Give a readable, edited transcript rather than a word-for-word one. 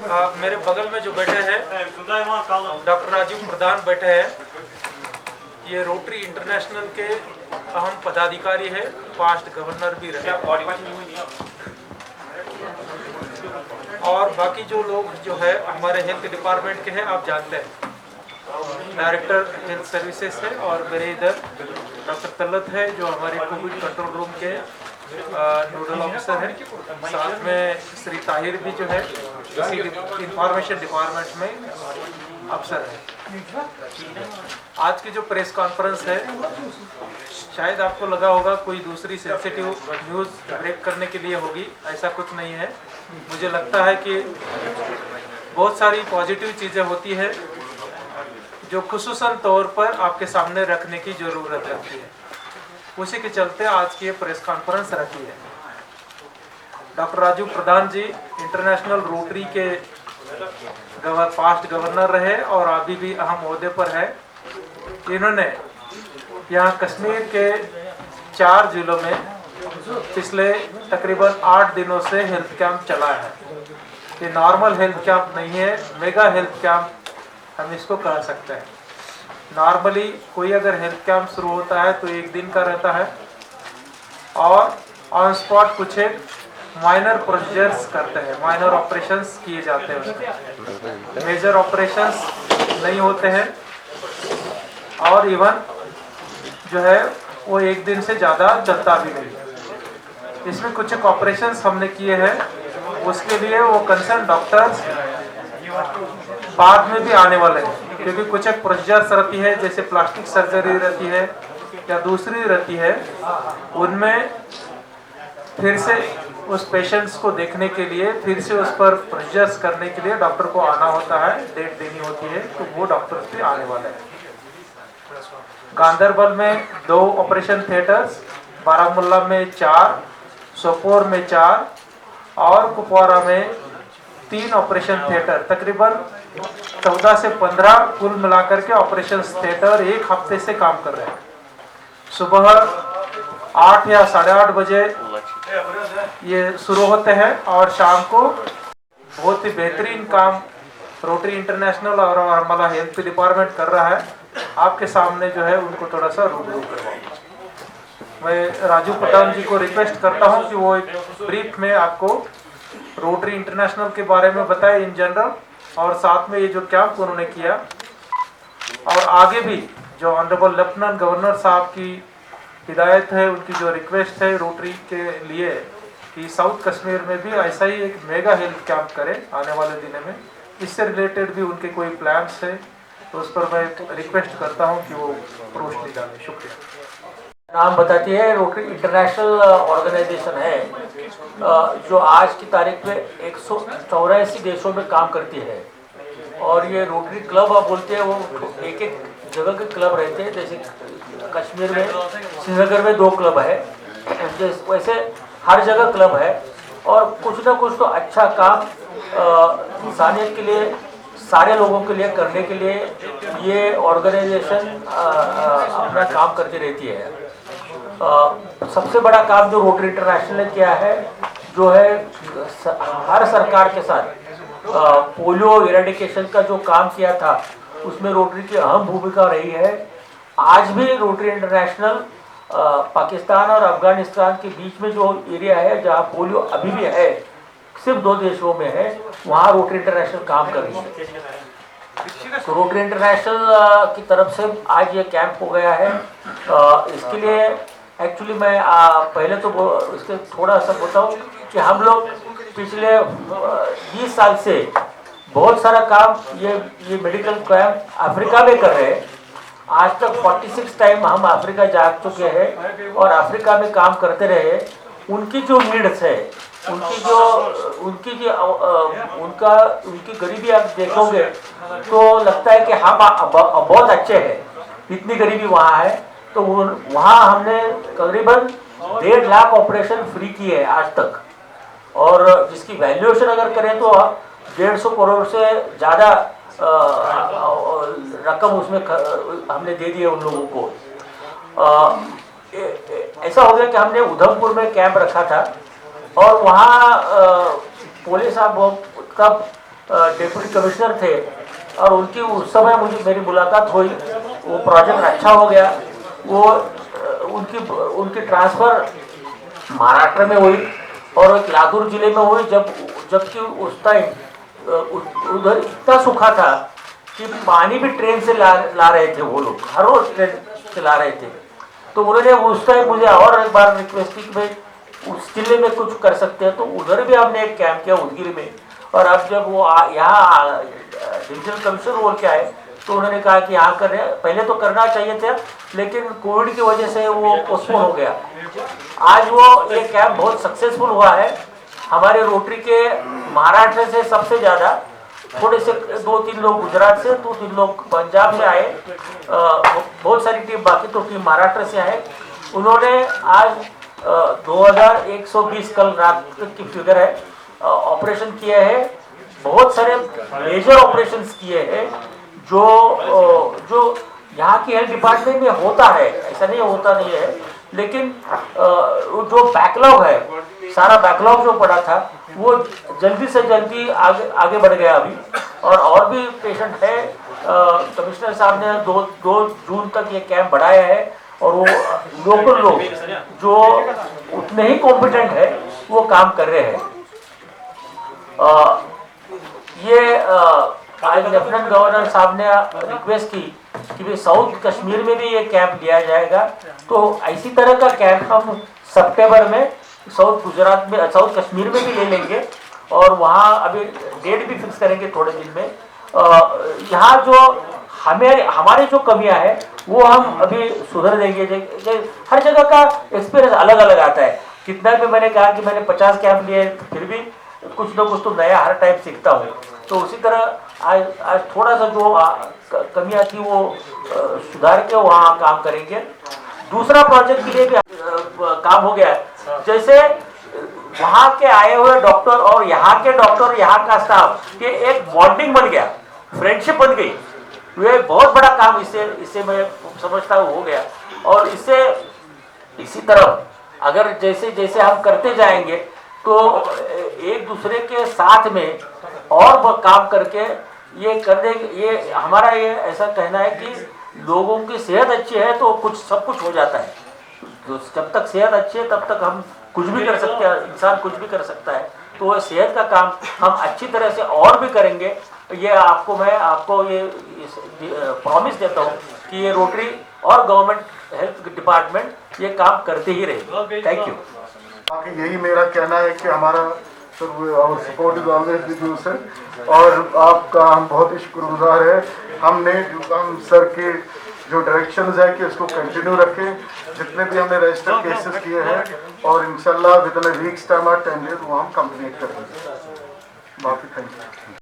मेरे बगल में जो बैठे हैं डॉक्टर राजीव प्रधान बैठे हैं, ये रोटरी इंटरनेशनल के अहम पदाधिकारी है, पास्ट गवर्नर भी रहे। और बाकी जो लोग जो है हमारे हेल्थ डिपार्टमेंट के हैं, आप जानते हैं, डायरेक्टर हेल्थ सर्विसेज है, और मेरे इधर डॉक्टर तल्लत है जो हमारे कोविड कंट्रोल रूम के नोडल ऑफिसर है। साथ में श्री ताहिर भी जो है इसी इंफॉर्मेशन डिपार्टमेंट में अफसर है। आज की जो प्रेस कॉन्फ्रेंस है, शायद आपको लगा होगा कोई दूसरी सेंसिटिव न्यूज़ ब्रेक करने के लिए होगी, ऐसा कुछ नहीं है। मुझे लगता है कि बहुत सारी पॉजिटिव चीज़ें होती है जो खुसूसन तौर पर आपके सामने रखने की ज़रूरत रहती है। उसी के चलते आज की ये प्रेस कॉन्फ्रेंस रखी है। डॉक्टर राजीव प्रधान जी इंटरनेशनल रोटरी के पास्ट गवर्नर रहे और अभी भी अहम ओहदे पर है। इन्होंने यहाँ कश्मीर के 4 जिलों में पिछले तकरीबन 8 दिनों से हेल्थ कैंप चला है। ये नॉर्मल हेल्थ कैंप नहीं है, मेगा हेल्थ कैंप हम इसको कह सकते हैं। नॉर्मली कोई अगर हेल्थ कैंप शुरू होता है तो 1 दिन का रहता है और ऑन स्पॉट कुछ एक माइनर प्रोसीजर्स करते हैं, माइनर ऑपरेशंस किए जाते हैं उसमें, मेजर ऑपरेशंस नहीं होते हैं। और इवन जो है वो 1 दिन से ज़्यादा चलता भी नहीं। इसमें कुछ एक ऑपरेशंस हमने किए हैं, उसके लिए वो कंसर्न डॉक्टर्स बाद में भी आने वाले हैं, क्योंकि कुछ एक प्रोसीजर्स रहती है, जैसे प्लास्टिक सर्जरी रहती है या दूसरी रहती है, उनमें फिर से उस पेशेंट्स को देखने के लिए, फिर से उस पर प्रोसीजर्स करने के लिए डॉक्टर को आना होता है, डेट देनी होती है, तो वो डॉक्टर्स भी आने वाले हैं। गांधरबल में 2 ऑपरेशन थिएटर्स, बारामुल्ला में 4, सोपोर में 4 और कुपवारा में 3 ऑपरेशन थिएटर, तकरीबन 14 से 15 कुल मिलाकर के ऑपरेशन थिएटर 1 हफ्ते से काम कर रहे हैं। सुबह 8 या 8:30 बजे ये शुरू होते हैं और शाम को बहुत ही बेहतरीन काम रोटरी इंटरनेशनल और हमारा हेल्थ डिपार्टमेंट कर रहा है। आपके सामने जो है उनको थोड़ा सा रूबरू करवाऊंगा। मैं राजीव प्रधान जी को रिक्वेस्ट करता हूं कि वो एक ब्रीफ में आपको रोटरी इंटरनेशनल के बारे में बताए इन जनरल, और साथ में ये जो कैंप उन्होंने किया, और आगे भी जो ऑनरेबल लेफ्टिनेंट गवर्नर साहब की हिदायत है, उनकी जो रिक्वेस्ट है रोटरी के लिए कि साउथ कश्मीर में भी ऐसा ही एक मेगा हेल्थ कैंप करें आने वाले दिनों में, इससे रिलेटेड भी उनके कोई प्लान्स है, तो उस पर मैं रिक्वेस्ट करता हूं कि वो रोशनी डालें। शुक्रिया। नाम बताती है, रोटरी इंटरनेशनल ऑर्गेनाइजेशन है जो आज की तारीख में 184 देशों में काम करती है। और ये रोटरी क्लब आप बोलते हैं, वो एक एक जगह के क्लब रहते हैं। जैसे कश्मीर में, श्रीनगर में 2 क्लब है, वैसे हर जगह क्लब है। और कुछ ना कुछ तो अच्छा काम इंसानियत के लिए, सारे लोगों के लिए करने के लिए ये ऑर्गेनाइजेशन अपना काम करती रहती है। सबसे बड़ा काम जो रोटरी इंटरनेशनल ने किया है, जो है हर सरकार के साथ पोलियो इरेडिकेशन का जो काम किया था, उसमें रोटरी की अहम भूमिका रही है। आज भी रोटरी इंटरनेशनल पाकिस्तान और अफगानिस्तान के बीच में जो एरिया है जहाँ पोलियो अभी भी है, सिर्फ 2 देशों में है, वहाँ रोटरी इंटरनेशनल काम कर रही है। तो रोटरी इंटरनेशनल की तरफ से आज ये कैंप हो गया है। इसके लिए एक्चुअली मैं पहले तो इसके थोड़ा सा बताऊँ कि हम लोग पिछले 20 साल से बहुत सारा काम ये मेडिकल कैंप अफ्रीका में कर रहे हैं। आज तक 46 टाइम हम अफ्रीका जा चुके हैं और अफ्रीका में काम करते रहे। उनकी जो नीड्स है, उनकी गरीबी आप देखोगे तो लगता है कि हम बहुत अच्छे हैं, इतनी गरीबी वहाँ है। तो वहाँ हमने करीबन 1.5 लाख ऑपरेशन फ्री किए हैं आज तक, और जिसकी वैल्यूएशन अगर करें तो 150 करोड़ से ज़्यादा रकम उसमें हमने दे दी है उन लोगों को। ऐसा हो गया कि हमने उधमपुर में कैंप रखा था और वहाँ पुलिस साहब का डिप्टी कमिश्नर थे और उनकी उस समय मेरी मुलाकात हुई। वो प्रोजेक्ट अच्छा हो गया। वो उनकी ट्रांसफ़र महाराष्ट्र में हुई और एक लातूर जिले में हुई, जबकि उस टाइम उधर इतना सूखा था कि पानी भी ट्रेन से ला रहे थे वो लोग, हर रोज ट्रेन से ला रहे थे। तो उन्होंने उस टाइम मुझे और एक बार रिक्वेस्ट की कि भाई उस जिले में कुछ कर सकते हैं, तो उधर भी हमने एक कैंप किया उदगिर में। और अब जब वो यहाँ डिविजनल कमिश्नर बोल के आए तो उन्होंने कहा कि यहाँ कर रहे हैं, पहले तो करना चाहिए था लेकिन कोविड की वजह से वो पोस्टपोन हो गया। आज वो ये कैंप बहुत सक्सेसफुल हुआ है। हमारे रोटरी के महाराष्ट्र से सबसे ज़्यादा, थोड़े से 2-3 लोग गुजरात से, 2-3 लोग पंजाब से आए, बहुत सारी टीम, बाकी तो टीम महाराष्ट्र से आए। उन्होंने आज 2120 कल रात तक की फिगर है, ऑपरेशन किए हैं। बहुत सारे मेजर ऑपरेशंस किए हैं जो यहाँ की हेल्थ डिपार्टमेंट में होता है, ऐसा नहीं होता नहीं है, लेकिन जो बैकलॉग है, सारा बैकलॉग जो पड़ा था वो जल्दी से जल्दी आगे बढ़ गया अभी। और भी पेशेंट है। कमिश्नर साहब ने 2 जून तक ये कैंप बढ़ाया है और वो लोकल लोग जो उतने ही कॉम्पिटेंट है वो काम कर रहे हैं। ये आज लेफ्टिनेंट गवर्नर साहब ने रिक्वेस्ट की कि भाई साउथ कश्मीर में भी ये कैंप लिया जाएगा, तो इसी तरह का कैंप हम सितंबर में साउथ कश्मीर में भी ले लेंगे और वहाँ अभी डेट भी फिक्स करेंगे थोड़े दिन में। यहाँ जो हमारी जो कमियां हैं वो हम अभी सुधर देंगे। हर जगह का एक्सपीरियंस अलग अलग आता है। कितना भी मैंने कहा कि मैंने 50 कैंप लिए, फिर भी कुछ ना कुछ तो नया हर टाइम सीखता हूँ। तो उसी तरह आज थोड़ा सा जो कमियां थी वो सुधार के वहाँ काम करेंगे। दूसरा प्रोजेक्ट के लिए भी काम हो गया, जैसे वहाँ के आए हुए डॉक्टर और यहाँ के डॉक्टर, यहाँ का स्टाफ के एक बॉन्डिंग बन गया, फ्रेंडशिप बन गई। ये बहुत बड़ा काम इससे मैं समझता हूँ हो गया। और इसी तरह अगर जैसे जैसे हम करते जाएंगे तो एक दूसरे के साथ में और काम करके ये कर देंगे। ये हमारा ये ऐसा कहना है कि लोगों की सेहत अच्छी है तो सब कुछ हो जाता है। तो जब तक सेहत अच्छी है तब तक हम कुछ भी कर सकते हैं, इंसान कुछ भी कर सकता है। तो वह सेहत का काम हम अच्छी तरह से और भी करेंगे। ये मैं आपको ये प्रॉमिस देता हूँ कि ये रोटरी और गवर्नमेंट हेल्थ डिपार्टमेंट ये काम करते ही रहेगी। Thank you. बाकी यही मेरा कहना है कि हमारा support is always with you sir, और आपका हम बहुत ही शुक्रगुजार है। हम सर के जो डायरेक्शंस है कि इसको कंटिन्यू रखें, जितने भी हमने रजिस्टर केसेस किए हैं, और इंशाल्लाह with in a weeks time और 10 डेज वो हम कंप्लीट कर देंगे। बाकी थैंक यू।